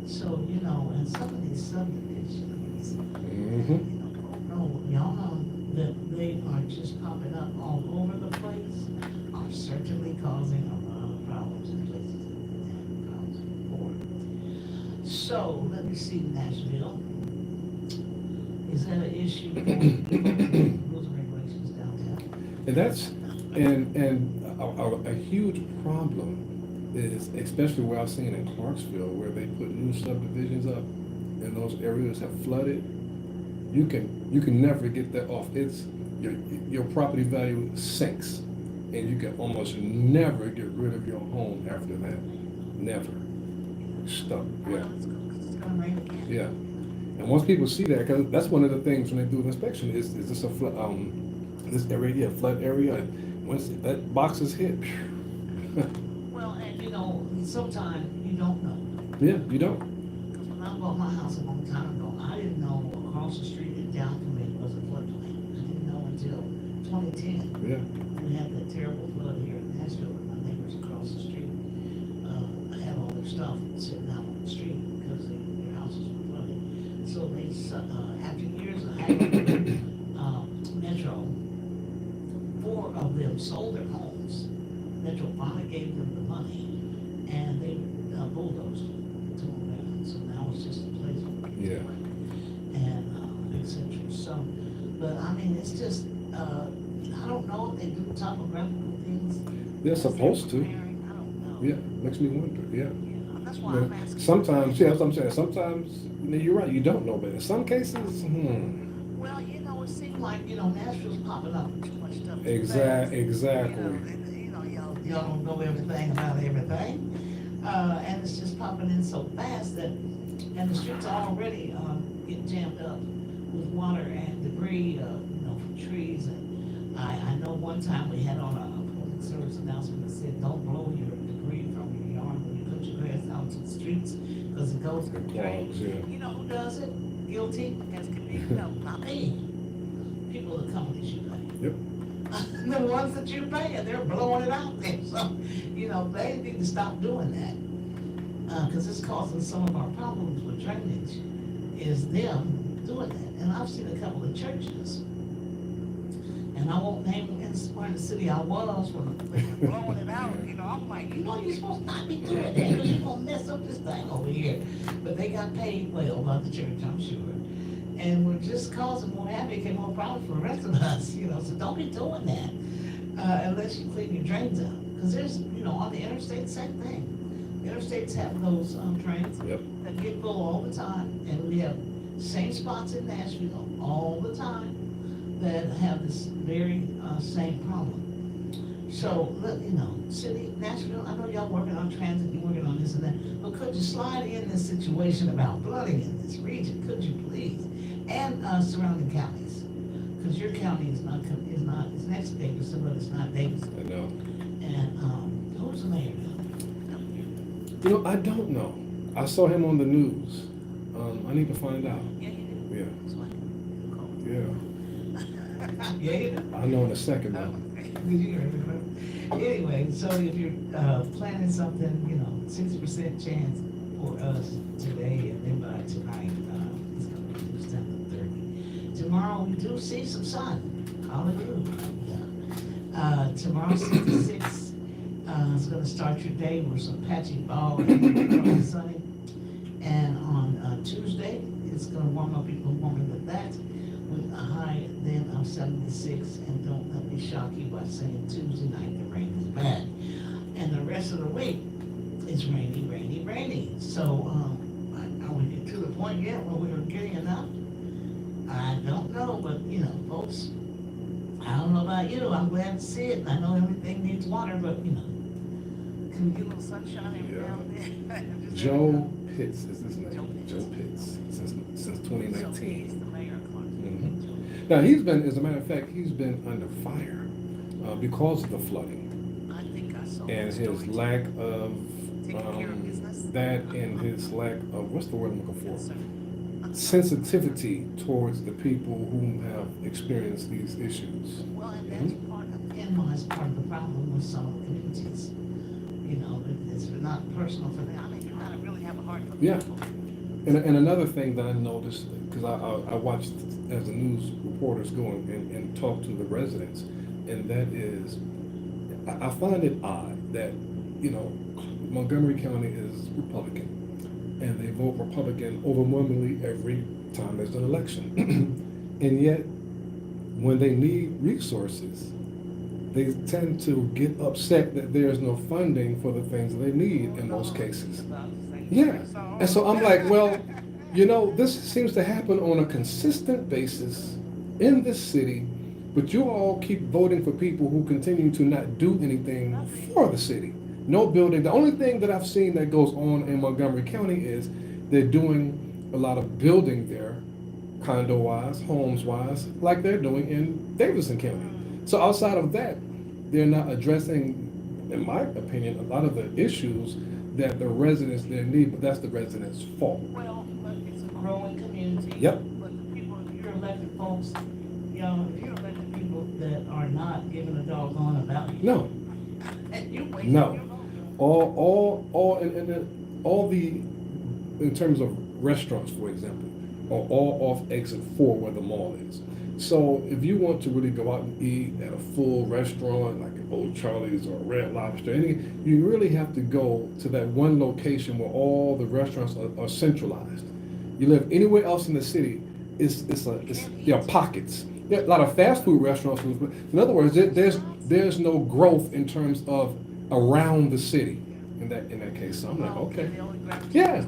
C: So, you know, and some of these subdivisions,
D: Mm-hmm.
C: y'all know that they are just popping up all over the place, are certainly causing a lot of problems in places that have problems before. So, let me see, Nashville. Is that an issue for rules and regulations downtown?
D: And that's, and a huge problem is, especially where I've seen in Clarksville, where they put new subdivisions up and those areas have flooded. You can never get that off. It's, your property value sinks, and you can almost never get rid of your home after that. Never. Stuck, yeah.
C: It's gonna rain again.
D: Yeah. And once people see that, because that's one of the things when they do an inspection, is this a flood, this area, flood area, and once that box is hit,
C: Well, and you know, sometimes you don't know.
D: yeah, you don't.
C: Because when I bought my house a long time ago, I didn't know across the street and down from me was a floodplain. I didn't know until 2010.
D: Yeah.
C: We had that terrible flood here in Nashville, and my neighbors across the street had all their stuff sitting out on the street because their houses were flooded. So they, after years of having Metro, 4 of them sold their homes. Metro finally gave them the money, and they bulldozed to them down. So now it's just a place for
D: Yeah.
C: and et cetera. So, but I mean, it's just, I don't know if they do topographical things.
D: They're supposed to.
C: I don't know.
D: Yeah, makes me wonder, yeah.
C: That's why
D: Yeah.
C: I'm asking.
D: Sometimes, yeah, that's what I'm saying, sometimes, you're right, you don't know, but in some cases,
C: Well, you know, it seems like, you know, Nashville's popping up with too much stuff. too
D: Exactly.
C: fast. You know, y'all don't know everything about everything. And it's just popping in so fast that, and the streets are already, getting jammed up with water and debris, from trees. And I know one time we had on a public service announcement that said, don't blow your debris from your yard when you put your grass out to the streets, because it goes to the
D: It
C: drain.
D: clogs, yeah.
C: You know who does it? Guilty as can be, no, not me. People that come that you pay.
D: Yep.
C: The ones that you pay, and they're blowing it out there, so, they need to stop doing that. Cause it's causing some of our problems with drainage, is them doing that. And I've seen a couple of churches, and I won't name them in the city I was when they were blowing it out, I'm like, you're supposed to not be doing that, because you're gonna mess up this thing over here. But they got paid well by the church, I'm sure. And we're just causing more havoc and more problems for the rest of us, so don't be doing that, unless you clean your drains out. Because there's, on the interstate, same thing. Interstates have those drains
D: Yep.
C: that get full all the time, and we have same spots in Nashville all the time that have this very same problem. So, city, Nashville, I know y'all working on transit, you're working on this and that, but could you slide in this situation about flooding in this region, could you please? And surrounding counties, because your county is next to Davidson, but it's not Davidson.
D: I know.
C: And who's the mayor now?
D: I don't know. I saw him on the news. I need to find out.
C: Yeah, you do.
D: Yeah,
C: That's why you call
D: yeah.
C: it. Yeah, you do.
D: I'll know in a second now.
C: Anyway, so if you're planning something, 60% chance for us today, and then by tonight, it's gonna be reduced down to 30. Tomorrow we do see some sun. Hallelujah. Tomorrow 66. It's gonna start your day with some patchy fog and sunny. And on Tuesday, it's gonna warm up even warmer than that, with a high then of 76. And don't let me shock you by saying Tuesday night the rain is bad. And the rest of the week, it's rainy, rainy, rainy. So, are we to the point yet where we're getting enough? I don't know, but folks, I don't know about you. I'm glad to see it. I know everything needs water, but can we get a little sunshine every now and then?
D: Joe Pitts is his name. Joe Pitts, since 2019.
C: He's the mayor of Clarksville.
D: Mhm. Now, he's been, as a matter of fact, he's been under fire because of the flooding
C: I think I saw
D: and
C: that
D: his
C: story.
D: lack of
C: Taking care of business?
D: that, and his lack of, what's the word I'm looking
C: Yes,
D: for?
C: sir.
D: Sensitivity towards the people who have experienced these issues.
C: Well, and that's part of, is part of the problem with some communities. It's not personal for them. I mean, you gotta really have a heart for
D: Yeah.
C: people.
D: And another thing that I noticed, because I watched as the news reporters go and talk to the residents, and that is, I find it odd that, you know, Montgomery County is Republican, and they vote Republican overwhelmingly every time there's an election. And yet, when they need resources, they tend to get upset that there's no funding for the things they need in most cases. Yeah, and so I'm like, well, you know, this seems to happen on a consistent basis in this city, but you all keep voting for people who continue to not do anything for the city. No building. The only thing that I've seen that goes on in Montgomery County is they're doing a lot of building there, condo-wise, homes-wise, like they're doing in Davidson County. So outside of that, they're not addressing, in my opinion, a lot of the issues that the residents there need, but that's the residents' fault.
C: Well, but it's a growing community.
D: Yep.
C: But the people, you're elected folks, you know, if you're elected people that are not giving a doggone about you.
D: No,
C: And you wait.
D: no. All the, in terms of restaurants, for example, are all off exit 4 where the mall is. So if you want to really go out and eat at a full restaurant like an Old Charlie's or Red Lobster, you really have to go to that one location where all the restaurants are centralized. You live anywhere else in the city, there are pockets. There are a lot of fast food restaurants. In other words, there's no growth in terms of around the city in that case. So I'm like, okay, yeah,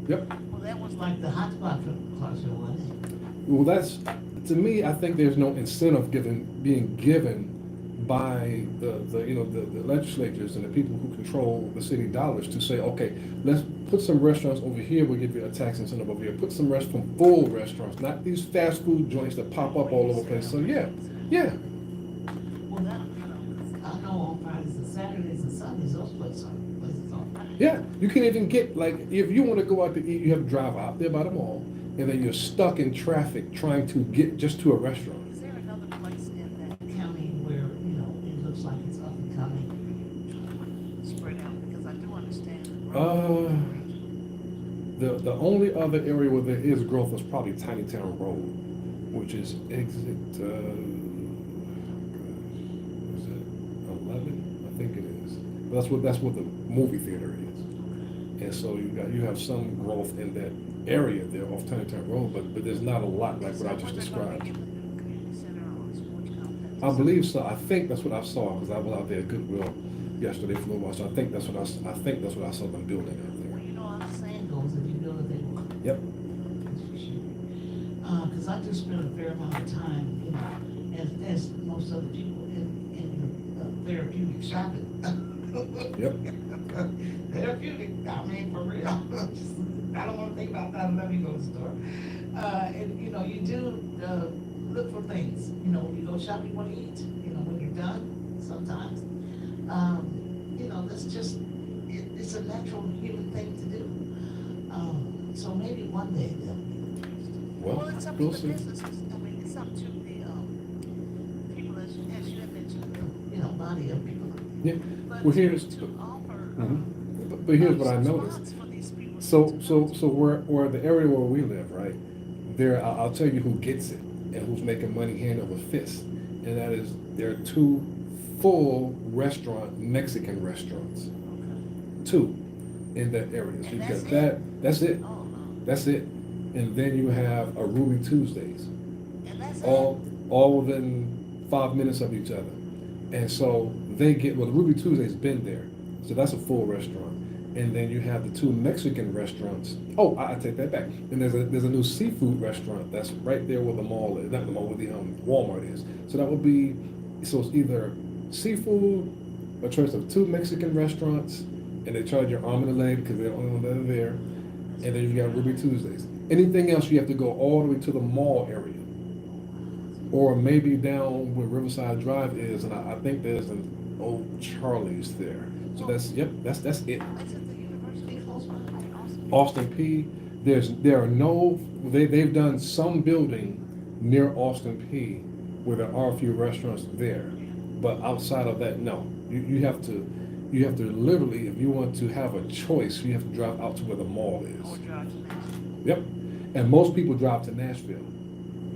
D: yep.
C: Well, that was like the hot spot for Clarksville, wasn't it?
D: Well, that's, to me, I think there's no incentive being given by the legislatures and the people who control the city dollars to say, okay, let's put some restaurants over here, we'll give you a tax incentive over here. Put some full restaurants, not these fast food joints that pop up all over the place. So yeah.
C: Well, that, I know on Fridays and Saturdays and Sundays, those places on Friday.
D: Yeah, you can even get, like, if you want to go out to eat, you have to drive out there by the mall, and then you're stuck in traffic trying to get just to a restaurant.
C: Is there another place in that county where, you know, it looks like it's up and coming, spread out? Because I do understand.
D: The only other area where there is growth is probably Tiny Town Road, which is exit, is it 11? I think it is. But that's what the movie theater is. And so you have some growth in that area there off Tiny Town Road, but there's not a lot like what I just described. I believe so. I think that's what I saw, because I was out there at Goodwill yesterday for a little while. So I think that's what I saw them building out there.
C: You know, I'm saying goes, if you build it, they will.
D: Yep.
C: Because I do spend a fair amount of time, you know, as most other people in therapeutic shopping.
D: Yep.
C: Therapeutic, I mean, for real. I don't want to think about that, let me go to the store. And, you know, you do look for things. You know, when you go shopping, you want to eat. You know, when you're done, sometimes. You know, that's just, it's a natural human thing to do. So maybe one day they'll be.
D: Well,
I: It's up to
D: we'll
I: the
D: see.
I: businesses, I mean, it's up to the, people, as you had mentioned.
C: You know, body of people.
D: Yeah.
I: But
D: Well, here's,
I: to offer,
D: but here's what I noticed.
I: spots for these people.
D: So where the area where we live, right? There, I'll tell you who gets it and who's making money hand over fist, and that is there are 2 full Mexican restaurants, 2 in that area. So
I: And
D: you've
I: that's
D: got that. That's it.
I: Oh, no.
D: That's it. And then you have a Ruby Tuesdays,
I: And that's
D: all within 5 minutes of each other. And so they get, well, the Ruby Tuesday's been there, so that's a full restaurant. And then you have the 2 Mexican restaurants. Oh, I take that back. And there's a new seafood restaurant that's right there where the mall is, not the mall, where the Walmart is. So that would be, so it's either seafood, a choice of 2 Mexican restaurants, and they charge your arm and a leg because they're the only one that are there. And then you've got Ruby Tuesdays. Anything else, you have to go all the way to the mall area. Or maybe down where Riverside Drive is, and I think there's an Old Charlie's there. So that's it.
I: Is it the university close by?
D: Austin P. They've done some building near Austin P where there are a few restaurants there. But outside of that, no. You have to, You have to literally, if you want to have a choice, you have to drive out to where the mall
I: Or
D: is.
I: drive to Nashville.
D: Yep. And most people drive to Nashville.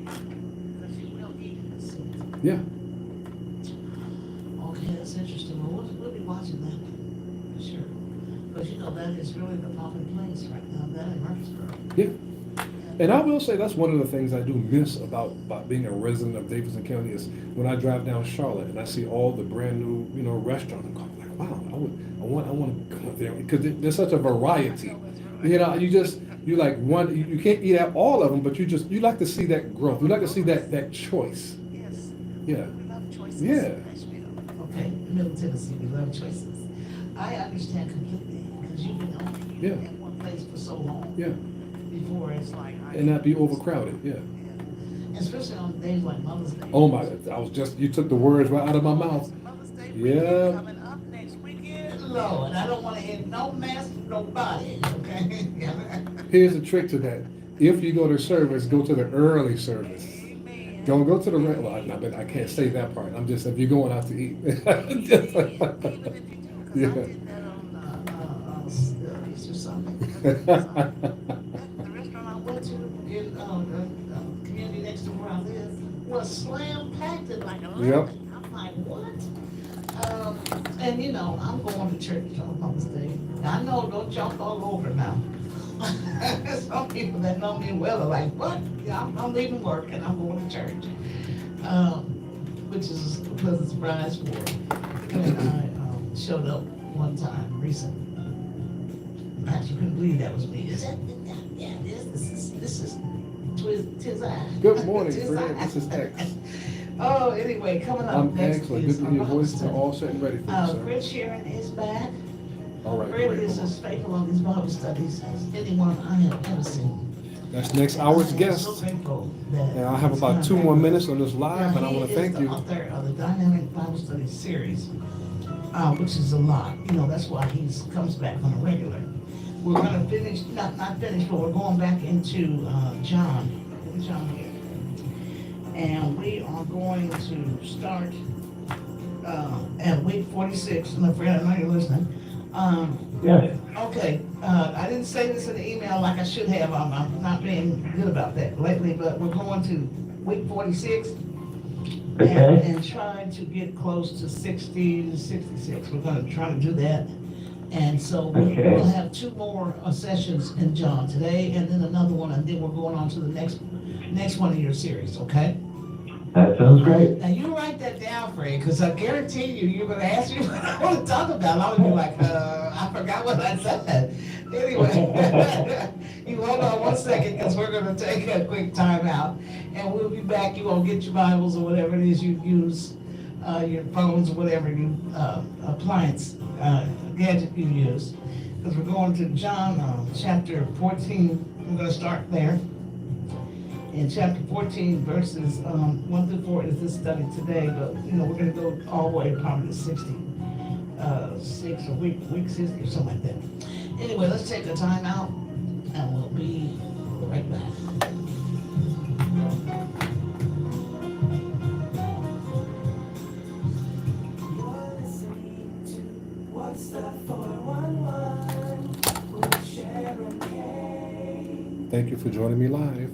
I: Because you will eat in the city.
D: Yeah.
C: Okay, that's interesting. Well, we'll be watching that, for sure. But you know, that is really the popping place right now, that in Murfreesboro.
D: Yeah. And I will say that's one of the things I do miss about being a resident of Davidson County is when I drive down Charlotte and I see all the brand new, restaurants. I'm like, wow, I want to go there because there's such a variety. You like one, you can't eat at all of them, but you like to see that growth. You like to see that choice.
I: Yes.
D: Yeah.
I: We love choices
D: Yeah.
I: in Nashville.
C: Okay, Middle Tennessee, we love choices. I understand completely, because you've been only
D: Yeah.
C: in one place for so long.
D: Yeah.
C: Before it's like.
D: And not be overcrowded. Yeah.
C: Especially on days like Mother's Day.
D: Oh my, you took the words right out of my mouth.
I: Mother's Day
D: Yeah.
I: weekend coming up next weekend.
C: Lord, I don't want to hit no mess, nobody, okay?
D: Here's the trick to that. If you go to service, go to the early service.
I: Amen.
D: Don't go to the well. I can't say that part. I'm just if you're going out to eat.
I: Even if you do, because
D: Yeah.
I: I did that on
C: Easter Sunday.
I: the restaurant I went to.
C: In the community next to where I live was slam packed at like 11.
D: Yep.
C: I'm like, what? And I'm going to church on Mother's Day. I know, don't jump all over now. Some people that know me well are like, what? Yeah, I'm leaving work and I'm going to church. Which is a pleasant surprise for me. And I showed up one time recently. Pastor couldn't believe that was me. Is that? Yeah, this is Tiz I.
D: Good morning,
C: Tiz
D: Fred.
C: I.
D: This is X.
C: Oh, anyway, coming up
D: I'm
C: next
D: excellent.
C: is
D: Good to hear your
C: Bible
D: voice. We're
C: study.
D: all set and ready for you, sir.
C: Fred Sharon is back.
D: All right,
C: Fred
D: great.
C: is as faithful on these Bible studies as anyone I have ever seen.
D: That's next hour's
C: I am
D: guest.
C: so grateful that
D: And I have
C: he's
D: about
C: coming
D: 2
C: back
D: more
C: with
D: minutes
C: us.
D: on this live, and I want to thank
C: He
D: you.
C: is the author of the Dynamic Bible Study series, which is a lot. That's why he comes back on a regular. We're going to finish, not finish, but we're going back into John here. And we are going to start at week 46. I'm afraid I know you're listening.
J: Yes.
C: Okay, I didn't say this in the email like I should have. I'm not being good about that lately, but we're going to week 46
J: Okay.
C: and try to get close to 60 to 66. We're going to try to do that. And so
J: Okay.
C: we'll have 2 more sessions in John today, and then another one, and then we're going on to the next one in your series, okay?
J: That sounds great.
C: Now you write that down, Fred, because I guarantee you're going to ask me what I want to talk about. I'm going to be like, I forgot what I said. Anyway, you hold on one second, because we're going to take a quick time out, and we'll be back. You won't get your Bibles or whatever it is you use, your phones or whatever you appliance gadget you use, because we're going to John chapter 14. We're going to start there. In chapter 14, verses 1 through 4 is this study today, but we're going to go all the way probably to 66 or week 60 or something like that. Anyway, let's take a time out and we'll be right back.
K: What's that 411 with Sharon K?
D: Thank you for joining me live.